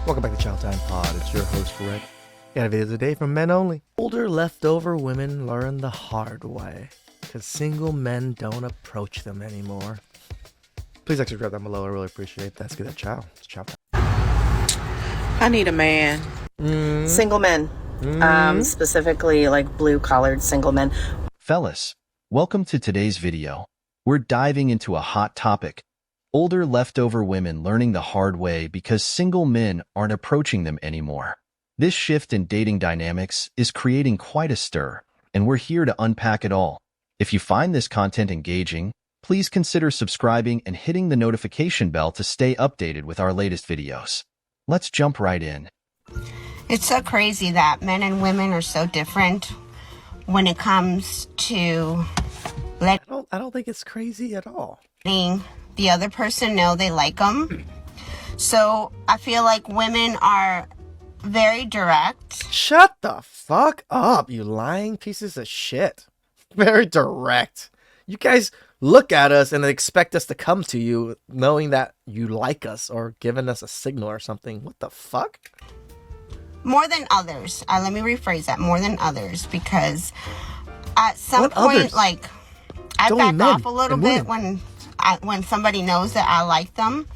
Welcome back to Chow Time Pod. It's your host, Rick. Got a video today from men only. Older leftover women learn the hard way because single men don't approach them anymore. Please extra subscribe down below. I really appreciate that. Let's get that chow. It's chow time. I need a man. Single men. Specifically like blue-collared single men. Fellas, welcome to today's video. We're diving into a hot topic. Older leftover women learning the hard way because single men aren't approaching them anymore. This shift in dating dynamics is creating quite a stir, and we're here to unpack it all. If you find this content engaging, please consider subscribing and hitting the notification bell to stay updated with our latest videos. Let's jump right in. It's so crazy that men and women are so different when it comes to I don't think it's crazy at all. letting the other person know they like them. So I feel like women are very direct. Shut the fuck up, you lying pieces of shit. Very direct. You guys look at us and expect us to come to you knowing that you like us or giving us a signal or something. What the fuck? More than others. Let me rephrase that. More than others, because at some What point, others? like, I It's only back men off a little and bit women. when somebody knows that I like them.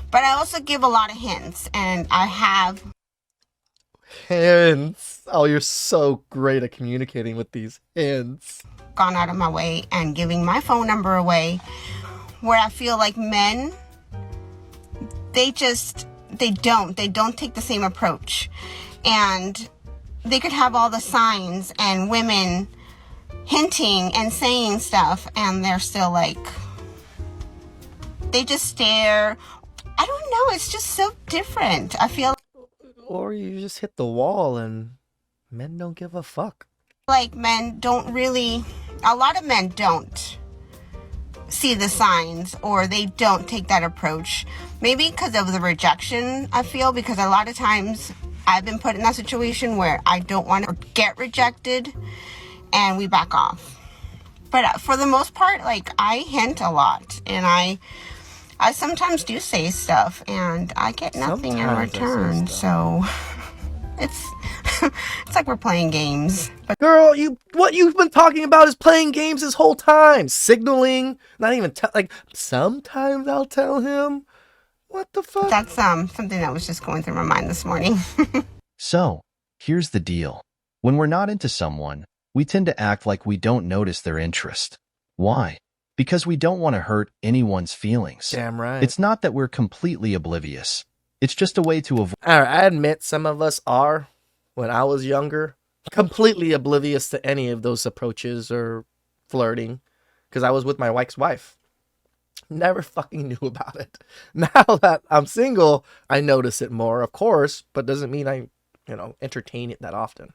But I also give a lot of hints, and I have Hints. Oh, you're so great at communicating with these hints. gone out of my way and giving my phone number away, where I feel like men, they don't take the same approach. And they could have all the signs and women hinting and saying stuff, and they're still like, they just stare. I don't know, it's just so different. I feel Or you just hit the wall and men don't give a fuck. like men don't really, a lot of men don't see the signs, or they don't take that approach. Maybe because of the rejection, I feel, because a lot of times I've been put in that situation where I don't want to get rejected and we back off. But for the most part, like, I hint a lot, and I sometimes do say stuff and I get nothing in Sometimes I say return. stuff. So it's like we're playing games. But Girl, what you've been talking about is playing games this whole time. Signaling, not even like sometimes I'll tell him. What the fuck? that's something that was just going through my mind this morning. So, here's the deal. When we're not into someone, we tend to act like we don't notice their interest. Why? Because we don't want to hurt anyone's feelings. Damn right. It's not that we're completely oblivious. It's just a way to avoid Alright, I admit some of us are, when I was younger, completely oblivious to any of those approaches or flirting. Because I was with my wife's wife. Never fucking knew about it. Now that I'm single, I notice it more, of course, but doesn't mean I, entertain it that often.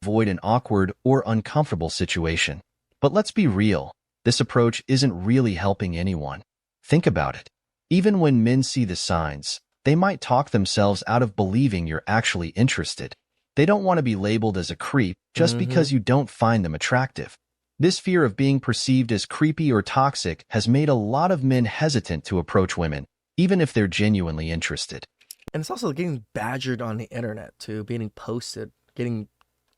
an awkward or uncomfortable situation. But let's be real. This approach isn't really helping anyone. Think about it. Even when men see the signs, they might talk themselves out of believing you're actually interested. They don't want to be labeled as a creep just because you don't find them attractive. This fear of being perceived as creepy or toxic has made a lot of men hesitant to approach women, even if they're genuinely interested. And it's also getting badgered on the internet too, being posted, getting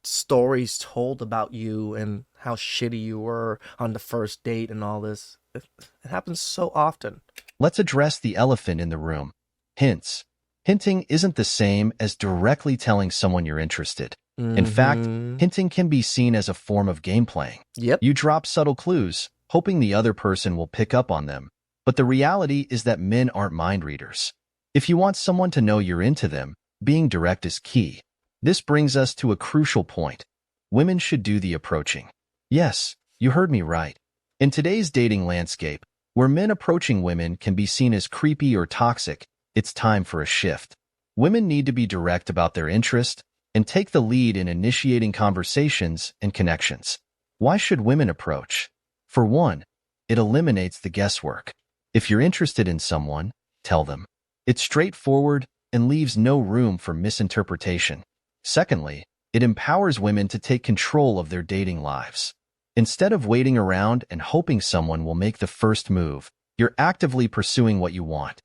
stories told about you and how shitty you were on the first date and all this. It happens so often. Let's address the elephant in the room. Hints. Hinting isn't the same as directly telling someone you're interested. In fact, hinting can be seen as a form of game playing. Yep. You drop subtle clues, hoping the other person will pick up on them. But the reality is that men aren't mind readers. If you want someone to know you're into them, being direct is key. This brings us to a crucial point. Women should do the approaching. Yes, you heard me right. In today's dating landscape, where men approaching women can be seen as creepy or toxic, it's time for a shift. Women need to be direct about their interest and take the lead in initiating conversations and connections. Why should women approach? For one, it eliminates the guesswork. If you're interested in someone, tell them. It's straightforward and leaves no room for misinterpretation. Secondly, it empowers women to take control of their dating lives. Instead of waiting around and hoping someone will make the first move, you're actively pursuing what you want.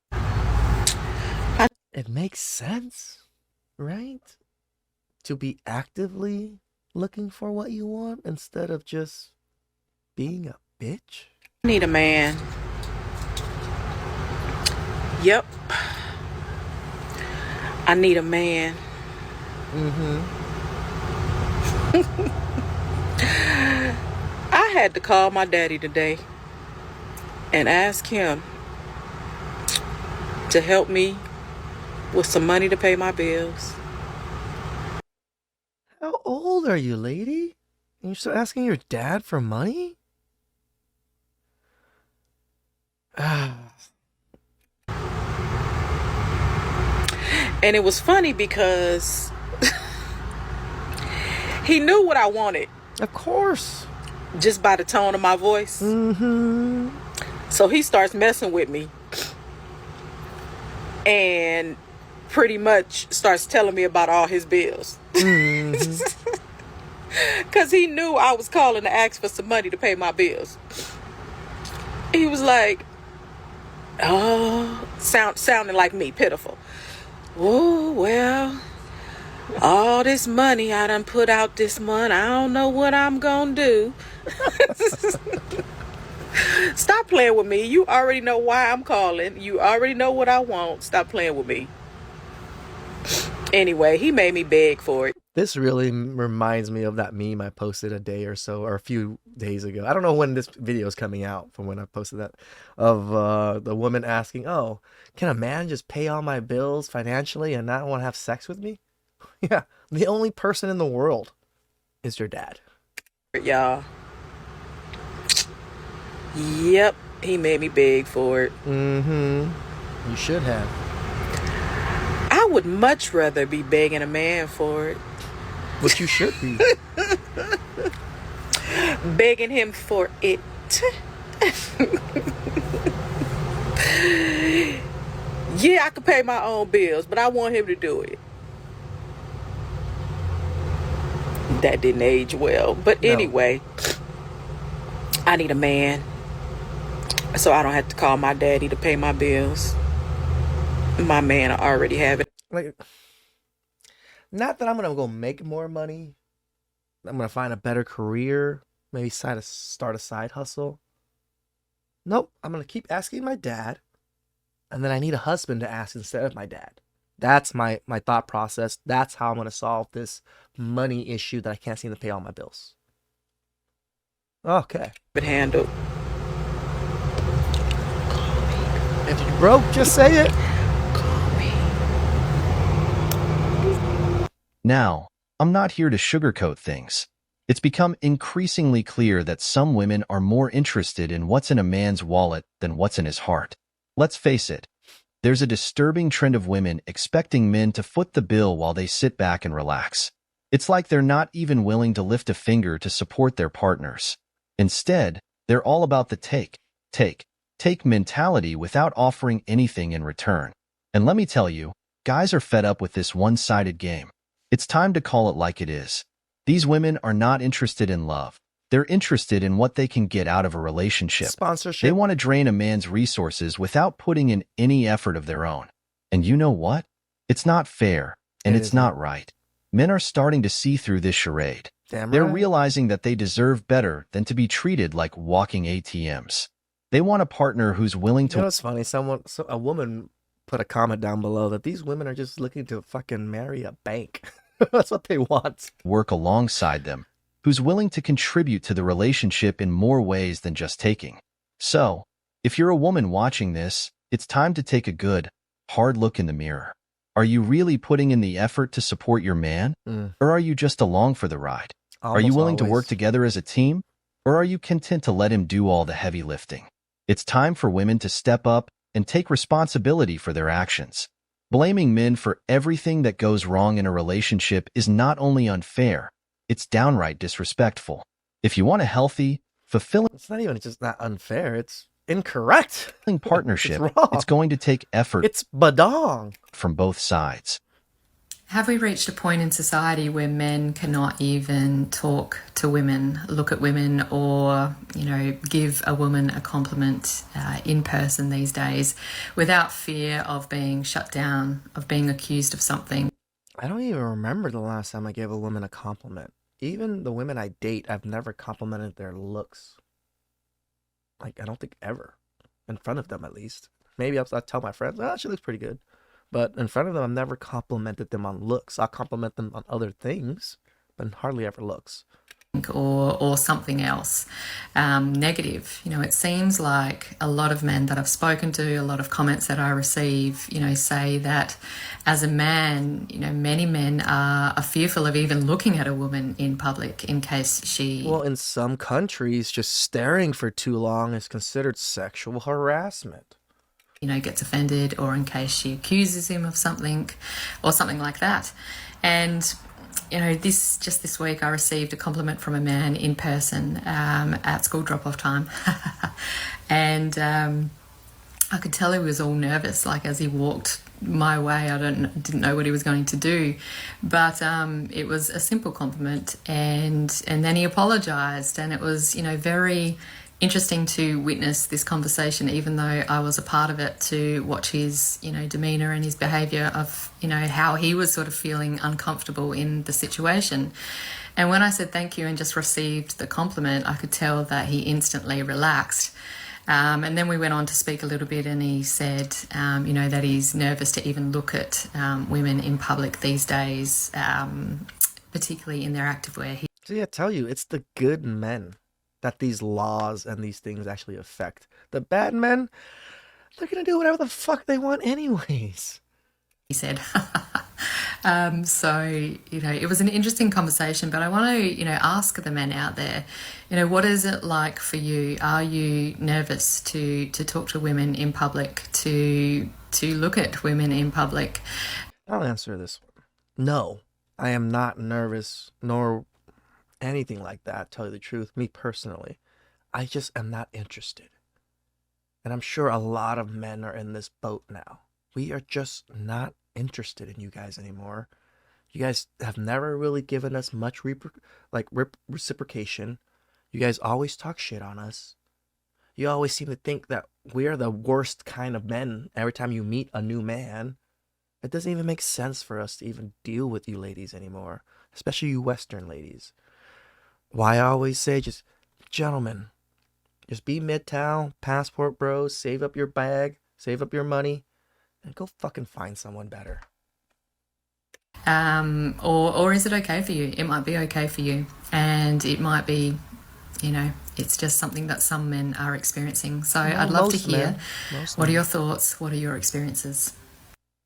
It makes sense. right? To be actively looking for what you want instead of just being a bitch. I need a man. Yep. I need a man. I had to call my daddy today and ask him to help me with some money to pay my bills. How old are you, lady? And you're still asking your dad for money? And it was funny because he knew what I wanted Of course. just by the tone of my voice. So he starts messing with me and pretty much starts telling me about all his bills. Because he knew I was calling to ask for some money to pay my bills. He was like, oh, sounding like me, pitiful. Oh, well, all this money I done put out this month, I don't know what I'm gonna do. Stop playing with me. You already know why I'm calling. You already know what I want. Stop playing with me. Anyway, he made me beg for it. This really reminds me of that meme I posted a day or so, or a few days ago. I don't know when this video is coming out from when I posted that, of the woman asking, oh, can a man just pay all my bills financially and not want to have sex with me? Yeah, the only person in the world is your dad. Y'all. Yep, he made me beg for it. You should have. I would much rather be begging a man for it. But you should be. Begging him for it. Yeah, I could pay my own bills, but I want him to do it. That didn't age well. But anyway, I need a man. So I don't have to call my daddy to pay my bills. My man, I already have it. Like, not that I'm gonna go make more money. I'm gonna find a better career. Maybe start a side hustle. Nope, I'm gonna keep asking my dad, and then I need a husband to ask instead of my dad. That's my thought process. That's how I'm gonna solve this money issue that I can't seem to pay all my bills. Okay. But handled. If you broke, just say it. Now, I'm not here to sugarcoat things. It's become increasingly clear that some women are more interested in what's in a man's wallet than what's in his heart. Let's face it, there's a disturbing trend of women expecting men to foot the bill while they sit back and relax. It's like they're not even willing to lift a finger to support their partners. Instead, they're all about the take mentality without offering anything in return. And let me tell you, guys are fed up with this one-sided game. It's time to call it like it is. These women are not interested in love. They're interested in what they can get out of a relationship. Sponsorship. They want to drain a man's resources without putting in any effort of their own. And you know what? It's not fair, and it's not right. Men are starting to see through this charade. Damn They're right. realizing that they deserve better than to be treated like walking ATMs. They want a partner who's willing You know to what's funny? A woman put a comment down below that these women are just looking to fucking marry a bank. That's what they want. work alongside them, who's willing to contribute to the relationship in more ways than just taking. So, if you're a woman watching this, it's time to take a good, hard look in the mirror. Are you really putting in the effort to support your man? Or are you just along for the ride? Are you Almost willing to always. work together as a team? Or are you content to let him do all the heavy lifting? It's time for women to step up and take responsibility for their actions. Blaming men for everything that goes wrong in a relationship is not only unfair, it's downright disrespectful. If you want a healthy, fulfilling It's not even just not unfair. It's incorrect. partnership, It's wrong. it's going to take effort It's badong. from both sides. Have we reached a point in society where men cannot even talk to women, look at women, or, give a woman a compliment in person these days without fear of being shut down, of being accused of something? I don't even remember the last time I gave a woman a compliment. Even the women I date, I've never complimented their looks. Like, I don't think ever. In front of them, at least. Maybe I'll tell my friends, she looks pretty good. But in front of them, I've never complimented them on looks. I'll compliment them on other things, but hardly ever looks. Or something else negative. It seems like a lot of men that I've spoken to, a lot of comments that I receive, say that as a man, many men are fearful of even looking at a woman in public in case she... Well, in some countries, just staring for too long is considered sexual harassment. Gets offended, or in case she accuses him of something or something like that. And this week I received a compliment from a man in person at school drop-off time. And I could tell he was all nervous, like as he walked my way. I didn't know what he was going to do. But it was a simple compliment, and then he apologised, and it was, very interesting to witness this conversation, even though I was a part of it, to watch his, demeanour and his behaviour of, how he was sort of feeling uncomfortable in the situation. And when I said thank you and just received the compliment, I could tell that he instantly relaxed. And then we went on to speak a little bit, and he said, that he's nervous to even look at women in public these days, particularly in their activewear. See, I tell you, it's the good men that these laws and these things actually affect. The bad men, they're going to do whatever the fuck they want anyways. He said. So, it was an interesting conversation, but I want to, ask the men out there, what is it like for you? Are you nervous to talk to women in public, to look at women in public? I'll answer this one. No, I am not nervous, nor anything like that, tell you the truth. Me personally, I just am not interested. And I'm sure a lot of men are in this boat now. We are just not interested in you guys anymore. You guys have never really given us much reciprocation. You guys always talk shit on us. You always seem to think that we're the worst kind of men every time you meet a new man. It doesn't even make sense for us to even deal with you ladies anymore, especially you Western ladies. Why I always say, just, gentlemen, just be Midtown, passport bros, save up your bag, save up your money, and go fucking find someone better. Or is it okay for you? It might be okay for you, and it might be, it's just something that some men are experiencing. So I'd love to hear, what are your thoughts? What are your experiences?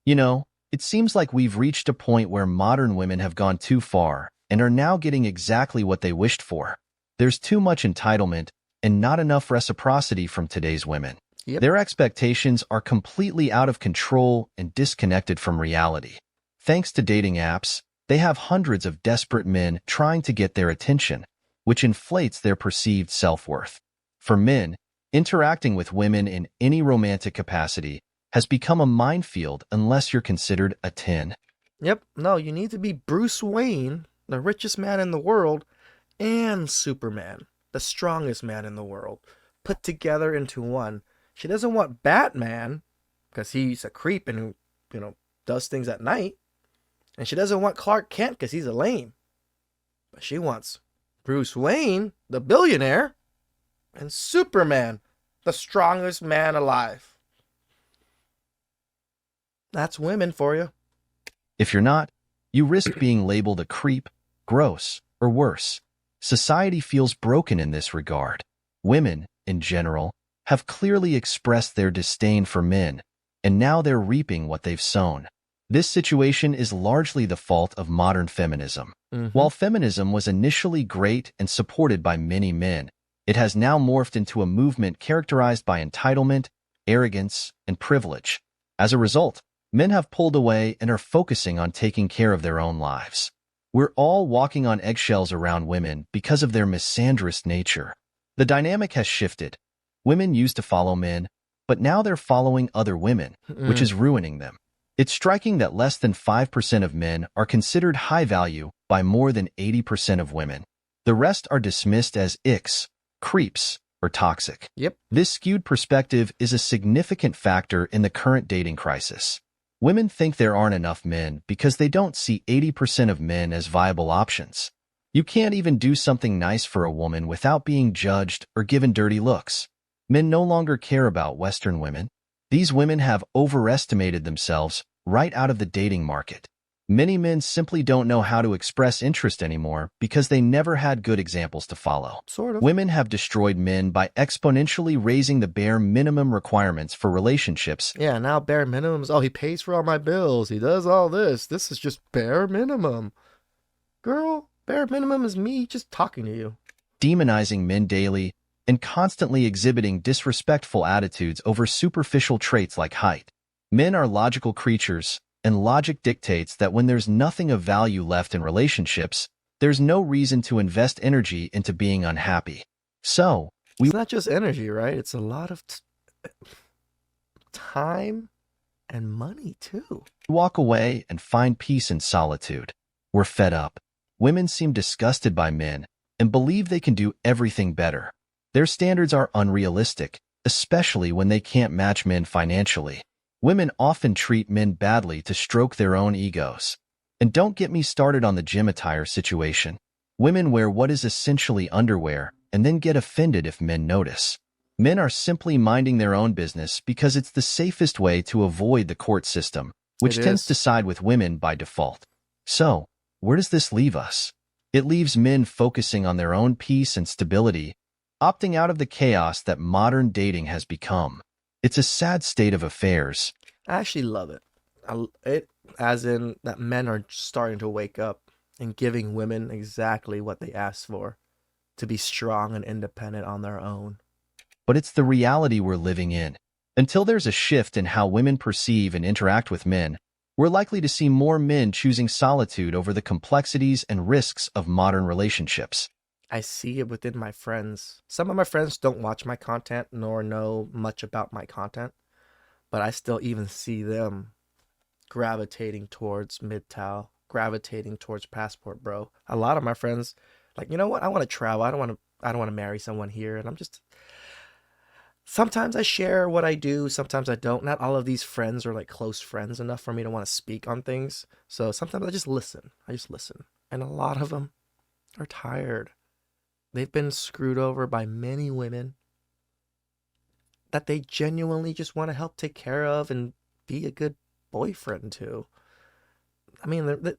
It seems like we've reached a point where modern women have gone too far and are now getting exactly what they wished for. There's too much entitlement and not enough reciprocity from today's women. Yep. Their expectations are completely out of control and disconnected from reality. Thanks to dating apps, they have hundreds of desperate men trying to get their attention, which inflates their perceived self-worth. For men, interacting with women in any romantic capacity has become a minefield unless you're considered a 10. Yep, no, you need to be Bruce Wayne, the richest man in the world, and Superman, the strongest man in the world, put together into one. She doesn't want Batman, because he's a creep and who, does things at night. And she doesn't want Clark Kent, because he's a lame. But she wants Bruce Wayne, the billionaire, and Superman, the strongest man alive. That's women for you. If you're not, you risk being labeled a creep, gross, or worse. Society feels broken in this regard. Women, in general, have clearly expressed their disdain for men, and now they're reaping what they've sown. This situation is largely the fault of modern feminism. While feminism was initially great and supported by many men, it has now morphed into a movement characterized by entitlement, arrogance, and privilege. As a result, men have pulled away and are focusing on taking care of their own lives. We're all walking on eggshells around women because of their misandrous nature. The dynamic has shifted. Women used to follow men, but now they're following other women, which is ruining them. It's striking that less than 5% of men are considered high value by more than 80% of women. The rest are dismissed as icks, creeps, or toxic. Yep. This skewed perspective is a significant factor in the current dating crisis. Women think there aren't enough men because they don't see 80% of men as viable options. You can't even do something nice for a woman without being judged or given dirty looks. Men no longer care about Western women. These women have overestimated themselves right out of the dating market. Many men simply don't know how to express interest anymore because they never had good examples to follow. Sort of. Women have destroyed men by exponentially raising the bare minimum requirements for relationships. Yeah, now bare minimums. Oh, he pays for all my bills. He does all this. This is just bare minimum. Girl, bare minimum is me just talking to you. Demonizing men daily and constantly exhibiting disrespectful attitudes over superficial traits like height. Men are logical creatures, and logic dictates that when there's nothing of value left in relationships, there's no reason to invest energy into being unhappy. So, It's not just energy, right? It's a lot of time and money, too. we walk away and find peace in solitude. We're fed up. Women seem disgusted by men and believe they can do everything better. Their standards are unrealistic, especially when they can't match men financially. Women often treat men badly to stroke their own egos. And don't get me started on the gym attire situation. Women wear what is essentially underwear and then get offended if men notice. Men are simply minding their own business because it's the safest way to avoid the court system, which It tends is. to side with women by default. So, where does this leave us? It leaves men focusing on their own peace and stability, opting out of the chaos that modern dating has become. It's a sad state of affairs. I actually love it. As in that men are starting to wake up and giving women exactly what they asked for, to be strong and independent on their own. But it's the reality we're living in. Until there's a shift in how women perceive and interact with men, we're likely to see more men choosing solitude over the complexities and risks of modern relationships. I see it within my friends. Some of my friends don't watch my content nor know much about my content, but I still even see them gravitating towards MGTOW, gravitating towards Passport Bro. A lot of my friends, like, you know what? I want to travel. I don't want to marry someone here, and I'm just. Sometimes I share what I do. Sometimes I don't. Not all of these friends are like close friends enough for me to want to speak on things. So sometimes I just listen. And a lot of them are tired. They've been screwed over by many women that they genuinely just want to help take care of and be a good boyfriend to. I mean,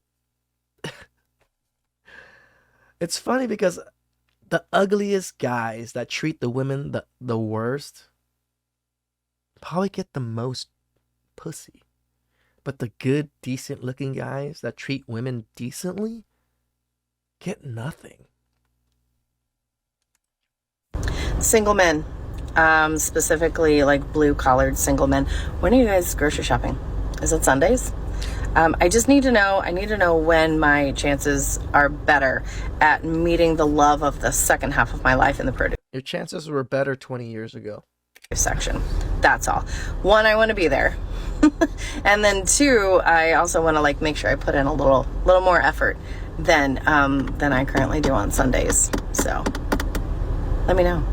it's funny because the ugliest guys that treat the women the worst probably get the most pussy. But the good, decent looking guys that treat women decently get nothing. Single men, specifically like blue-collared single men. When are you guys grocery shopping? Is it Sundays? I just need to know. I need to know when my chances are better at meeting the love of the second half of my life in the produce Your chances were better 20 years ago. section. That's all. One, I want to be there, and then two, I also want to like make sure I put in a little more effort than I currently do on Sundays. So let me know.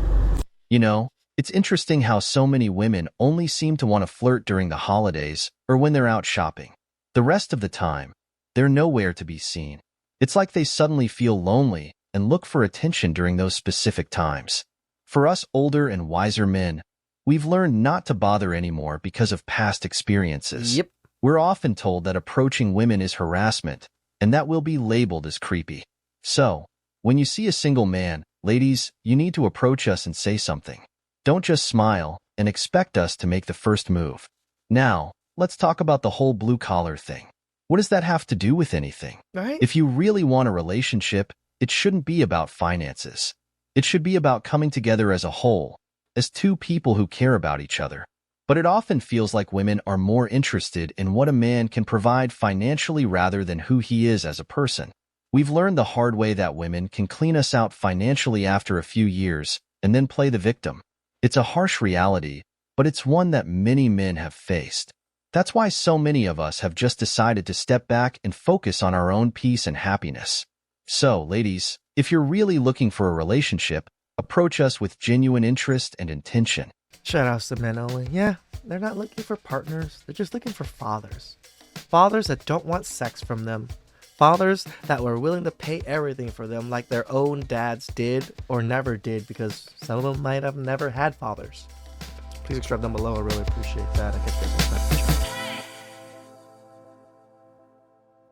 You know, it's interesting how so many women only seem to want to flirt during the holidays or when they're out shopping. The rest of the time, they're nowhere to be seen. It's like they suddenly feel lonely and look for attention during those specific times. For us older and wiser men, we've learned not to bother anymore because of past experiences. Yep. We're often told that approaching women is harassment, and that will be labeled as creepy. So, when you see a single man, ladies, you need to approach us and say something. Don't just smile and expect us to make the first move. Now, let's talk about the whole blue-collar thing. What does that have to do with anything? Right? If you really want a relationship, it shouldn't be about finances. It should be about coming together as a whole, as two people who care about each other. But it often feels like women are more interested in what a man can provide financially rather than who he is as a person. We've learned the hard way that women can clean us out financially after a few years and then play the victim. It's a harsh reality, but it's one that many men have faced. That's why so many of us have just decided to step back and focus on our own peace and happiness. So, ladies, if you're really looking for a relationship, approach us with genuine interest and intention. Shout outs to men only. Yeah, they're not looking for partners. They're just looking for fathers. Fathers that don't want sex from them. Fathers that were willing to pay everything for them like their own dads did or never did, because some of them might have never had fathers. Please subscribe down below. I really appreciate that. I get this